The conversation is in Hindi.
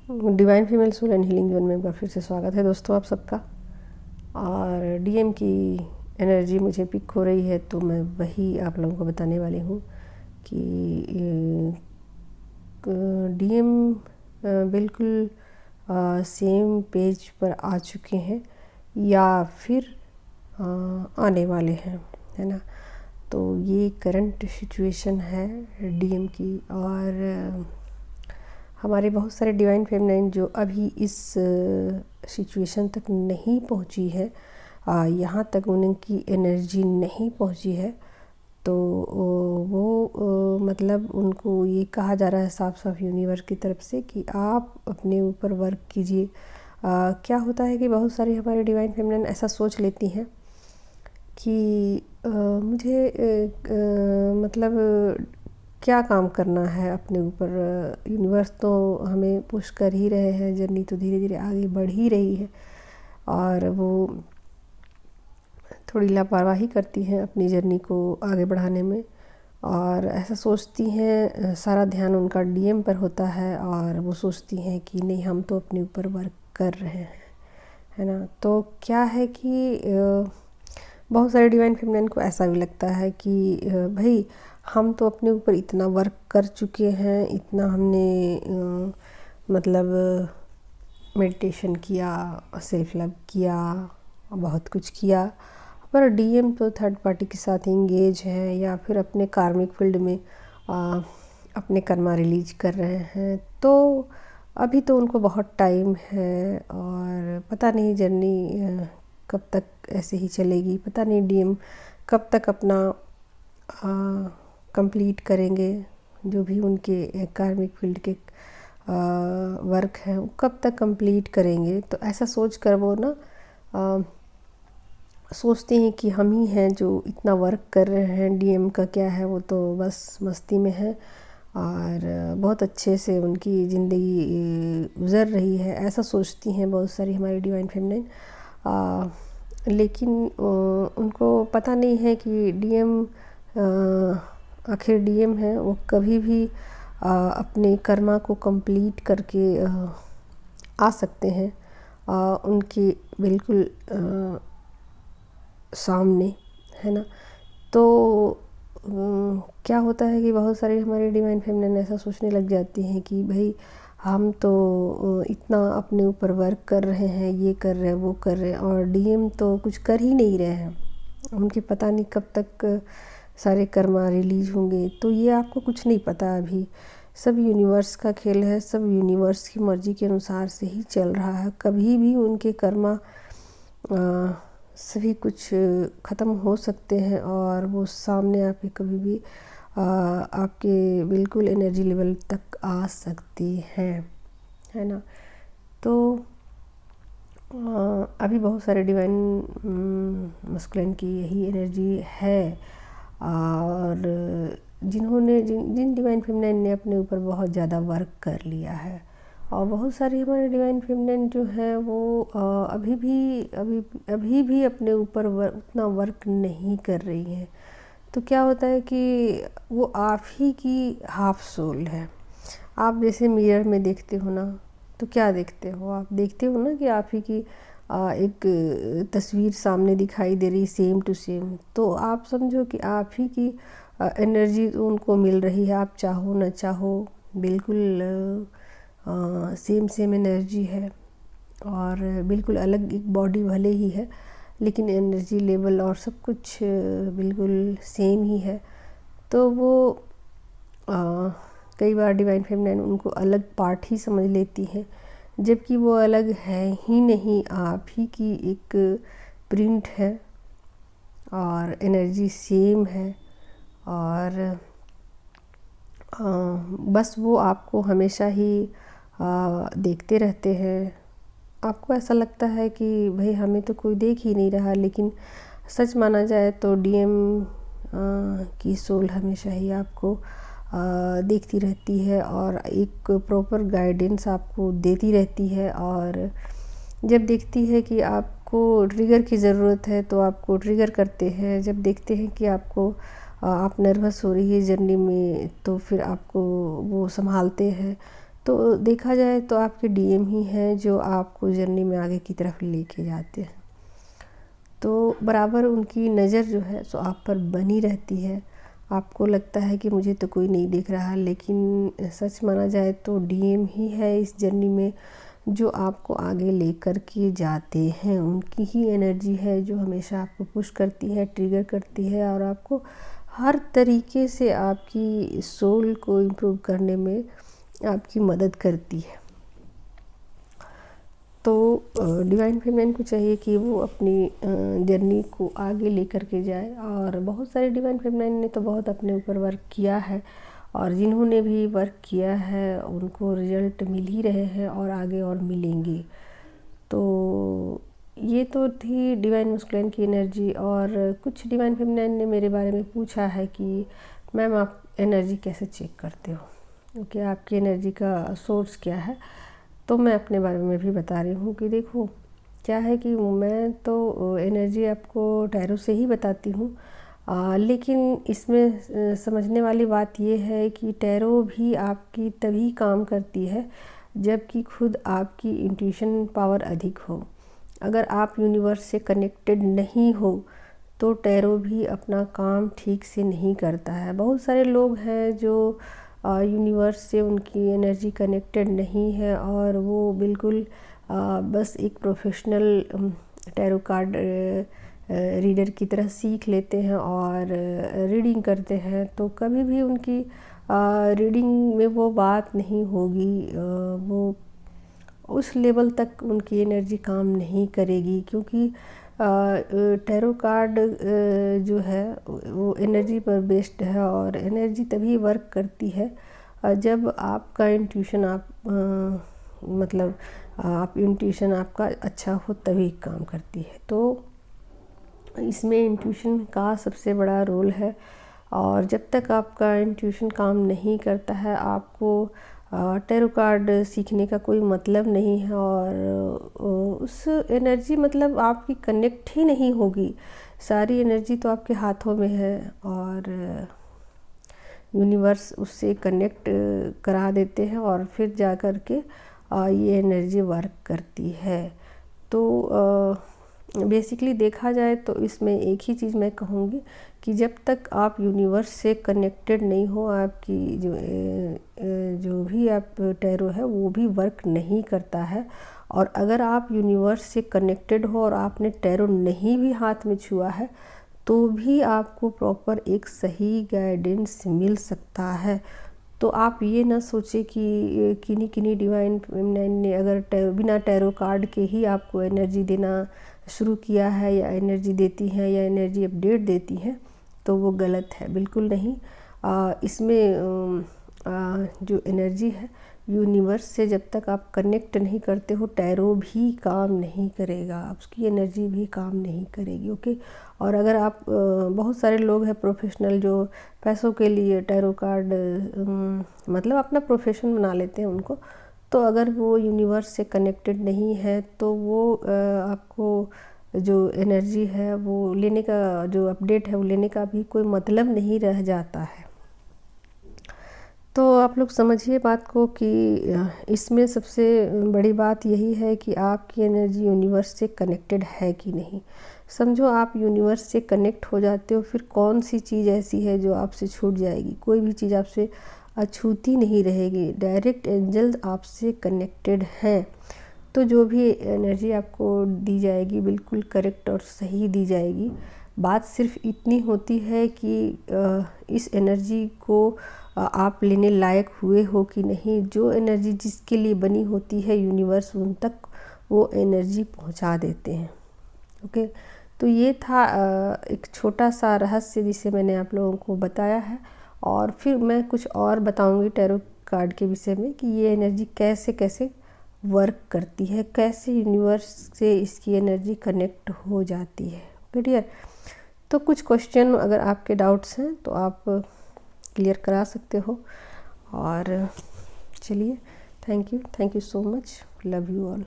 Divine female soul and healing zone में एक बार फिर से स्वागत है दोस्तों आप सबका। और डीएम की एनर्जी मुझे पिक हो रही है तो मैं वही आप लोगों को बताने वाली हूँ कि डीएम बिल्कुल सेम पेज पर आ चुके हैं या फिर आने वाले हैं, है ना। तो ये करंट सिचुएशन है डीएम की। और हमारे बहुत सारे डिवाइन फेमिनाइन जो अभी इस सिचुएशन तक नहीं पहुंची है, यहाँ तक उनकी एनर्जी नहीं पहुंची है, तो वो मतलब उनको ये कहा जा रहा है साफ साफ यूनिवर्स की तरफ से कि आप अपने ऊपर वर्क कीजिए। क्या होता है कि बहुत सारी हमारे डिवाइन फेमिनाइन ऐसा सोच लेती हैं कि मुझे मतलब क्या काम करना है अपने ऊपर। यूनिवर्स तो हमें पुश कर ही रहे हैं, जर्नी तो धीरे धीरे आगे बढ़ ही रही है और वो थोड़ी लापरवाही करती हैं अपनी जर्नी को आगे बढ़ाने में। और ऐसा सोचती हैं, सारा ध्यान उनका डीएम पर होता है और वो सोचती हैं कि नहीं हम तो अपने ऊपर वर्क कर रहे हैं, है ना। तो क्या है कि बहुत सारे डिवाइन फेमिनाइन को ऐसा भी लगता है कि भाई हम तो अपने ऊपर इतना वर्क कर चुके हैं, इतना हमने मतलब मेडिटेशन किया, सेल्फ लव किया, बहुत कुछ किया, पर डीएम तो थर्ड पार्टी के साथ इंगेज है या फिर अपने कार्मिक फील्ड में अपने कर्मा रिलीज कर रहे हैं। तो अभी तो उनको बहुत टाइम है और पता नहीं जर्नी कब तक ऐसे ही चलेगी, पता नहीं डीएम कब तक अपना कंप्लीट करेंगे, जो भी उनके कार्मिक फील्ड के वर्क हैं वो कब तक कंप्लीट करेंगे। तो ऐसा सोच कर वो ना सोचते हैं कि हम ही हैं जो इतना वर्क कर रहे हैं, डीएम का क्या है, वो तो बस मस्ती में है और बहुत अच्छे से उनकी ज़िंदगी गुज़र रही है, ऐसा सोचती हैं बहुत सारी हमारी डिवाइन फेमिनाइन। लेकिन उनको पता नहीं है कि डीएम आखिर डीएम है, वो कभी भी अपने कर्मा को कंप्लीट करके आ सकते हैं उनके बिल्कुल सामने, है ना। तो क्या होता है कि बहुत सारी हमारी डिवाइन फेमिनाइन ऐसा सोचने लग जाती हैं कि भाई हम तो इतना अपने ऊपर वर्क कर रहे हैं, ये कर रहे हैं, वो कर रहे हैं, और डीएम तो कुछ कर ही नहीं रहे हैं। उनके पता नहीं कब तक सारे कर्मा रिलीज होंगे। तो ये आपको कुछ नहीं पता, अभी सब यूनिवर्स का खेल है, सब यूनिवर्स की मर्ज़ी के अनुसार से ही चल रहा है। कभी भी उनके कर्मा सभी कुछ ख़त्म हो सकते हैं और वो सामने आके कभी भी आपके बिल्कुल एनर्जी लेवल तक आ सकती हैं, है ना। तो अभी बहुत सारे डिवाइन मस्कुलिन की यही एनर्जी है और जिन डिवाइन फेमिनाइन ने अपने ऊपर बहुत ज़्यादा वर्क कर लिया है, और बहुत सारी हमारे डिवाइन फेमिनाइन जो हैं वो अभी भी अपने ऊपर उतना वर्क नहीं कर रही हैं। तो क्या होता है कि वो आप ही की हाफ सोल है। आप जैसे मिरर में देखते हो ना, तो क्या देखते हो, आप देखते हो ना कि आप ही की एक तस्वीर सामने दिखाई दे रही, सेम टू सेम। तो आप समझो कि आप ही की एनर्जी उनको मिल रही है, आप चाहो ना चाहो बिल्कुल सेम एनर्जी है और बिल्कुल अलग एक बॉडी भले ही है, लेकिन एनर्जी लेवल और सब कुछ बिल्कुल सेम ही है। तो वो कई बार डिवाइन फेमिनाइन उनको अलग पार्ट ही समझ लेती हैं, जबकि वो अलग है ही नहीं, आप ही की एक प्रिंट है और एनर्जी सेम है। और बस वो आपको हमेशा ही देखते रहते हैं। आपको ऐसा लगता है कि भाई हमें तो कोई देख ही नहीं रहा, लेकिन सच माना जाए तो डीएम की सोल हमेशा ही आपको देखती रहती है और एक प्रॉपर गाइडेंस आपको देती रहती है। और जब देखती है कि आपको ट्रिगर की ज़रूरत है तो आपको ट्रिगर करते हैं। जब देखते हैं कि आपको आप नर्वस हो रही है जर्नी में, तो फिर आपको वो संभालते हैं। तो देखा जाए तो आपके डीएम ही हैं जो आपको जर्नी में आगे की तरफ लेके जाते हैं। तो बराबर उनकी नज़र जो है सो आप पर बनी रहती है। आपको लगता है कि मुझे तो कोई नहीं देख रहा, लेकिन सच माना जाए तो डीएम ही है इस जर्नी में जो आपको आगे लेकर के जाते हैं। उनकी ही एनर्जी है जो हमेशा आपको पुश करती है, ट्रिगर करती है और आपको हर तरीके से आपकी सोल को इम्प्रूव करने में आपकी मदद करती है। तो डिवाइन फेमिनिन को चाहिए कि वो अपनी जर्नी को आगे लेकर के जाए, और बहुत सारे डिवाइन फेमिनिन ने तो बहुत अपने ऊपर वर्क किया है, और जिन्होंने भी वर्क किया है उनको रिजल्ट मिल ही रहे हैं और आगे और मिलेंगे। तो ये तो थी डिवाइन मस्कुलिन की एनर्जी। और कुछ डिवाइन फेमिनिन ने मेरे बारे में पूछा है कि मैम आप एनर्जी कैसे चेक करते हो, क्योंकि आपकी एनर्जी का सोर्स क्या है। तो मैं अपने बारे में भी बता रही हूँ कि देखो क्या है कि मैं तो एनर्जी आपको टैरो से ही बताती हूँ, लेकिन इसमें समझने वाली बात ये है कि टैरो भी आपकी तभी काम करती है जबकि खुद आपकी इंट्यूशन पावर अधिक हो। अगर आप यूनिवर्स से कनेक्टेड नहीं हो तो टैरो भी अपना काम ठीक से नहीं करता है। बहुत सारे लोग हैं जो यूनिवर्स से उनकी एनर्जी कनेक्टेड नहीं है और वो बिल्कुल बस एक प्रोफेशनल टैरो कार्ड रीडर की तरह सीख लेते हैं और रीडिंग करते हैं, तो कभी भी उनकी रीडिंग में वो बात नहीं होगी, वो उस लेवल तक उनकी एनर्जी काम नहीं करेगी। क्योंकि टैरो कार्ड जो है वो एनर्जी पर बेस्ड है, और एनर्जी तभी वर्क करती है जब आपका इंट्यूशन आप इंट्यूशन आपका अच्छा हो तभी काम करती है। तो इसमें इंट्यूशन का सबसे बड़ा रोल है, और जब तक आपका इंट्यूशन काम नहीं करता है आपको टैरो कार्ड सीखने का कोई मतलब नहीं है, और उस एनर्जी आपकी कनेक्ट ही नहीं होगी। सारी एनर्जी तो आपके हाथों में है और यूनिवर्स उससे कनेक्ट करा देते हैं और फिर जा कर के ये एनर्जी वर्क करती है। तो बेसिकली देखा जाए तो इसमें एक ही चीज़ मैं कहूँगी कि जब तक आप यूनिवर्स से कनेक्टेड नहीं हो आपकी जो भी आप टैरो है वो भी वर्क नहीं करता है। और अगर आप यूनिवर्स से कनेक्टेड हो और आपने टैरो नहीं भी हाथ में छुआ है तो भी आपको प्रॉपर एक सही गाइडेंस मिल सकता है। तो आप ये ना सोचें कि किन्हीं डिवाइन फेमिनिन ने अगर बिना टैरो कार्ड के ही आपको एनर्जी देना शुरू किया है या एनर्जी देती हैं या एनर्जी अपडेट देती हैं तो वो गलत है, बिल्कुल नहीं। इसमें जो एनर्जी है यूनिवर्स से जब तक आप कनेक्ट नहीं करते हो टैरो भी काम नहीं करेगा, उसकी एनर्जी भी काम नहीं करेगी। ओके। और अगर आप बहुत सारे लोग हैं प्रोफेशनल जो पैसों के लिए टैरो कार्ड अपना प्रोफेशन बना लेते हैं उनको, तो अगर वो यूनिवर्स से कनेक्टेड नहीं है तो वो आपको जो एनर्जी है वो लेने का, जो अपडेट है वो लेने का भी कोई मतलब नहीं रह जाता है। तो आप लोग समझिए बात को कि इसमें सबसे बड़ी बात यही है कि आपकी एनर्जी यूनिवर्स से कनेक्टेड है कि नहीं। समझो आप यूनिवर्स से कनेक्ट हो जाते हो, फिर कौन सी चीज़ ऐसी है जो आपसे छूट जाएगी? कोई भी चीज़ आपसे अछूती नहीं रहेगी। डायरेक्ट एंजल्स आपसे कनेक्टेड हैं, तो जो भी एनर्जी आपको दी जाएगी बिल्कुल करेक्ट और सही दी जाएगी। बात सिर्फ इतनी होती है कि इस एनर्जी को आप लेने लायक हुए हो कि नहीं। जो एनर्जी जिसके लिए बनी होती है यूनिवर्स उन तक वो एनर्जी पहुंचा देते हैं। ओके। तो ये था एक छोटा सा रहस्य जिसे मैंने आप लोगों को बताया है, और फिर मैं कुछ और बताऊंगी टैरो कार्ड के विषय में कि ये एनर्जी कैसे कैसे वर्क करती है, कैसे यूनिवर्स से इसकी एनर्जी कनेक्ट हो जाती है। Okay dear. तो कुछ क्वेश्चन अगर आपके डाउट्स हैं तो आप क्लियर करा सकते हो। और चलिए, thank you so much, love you all.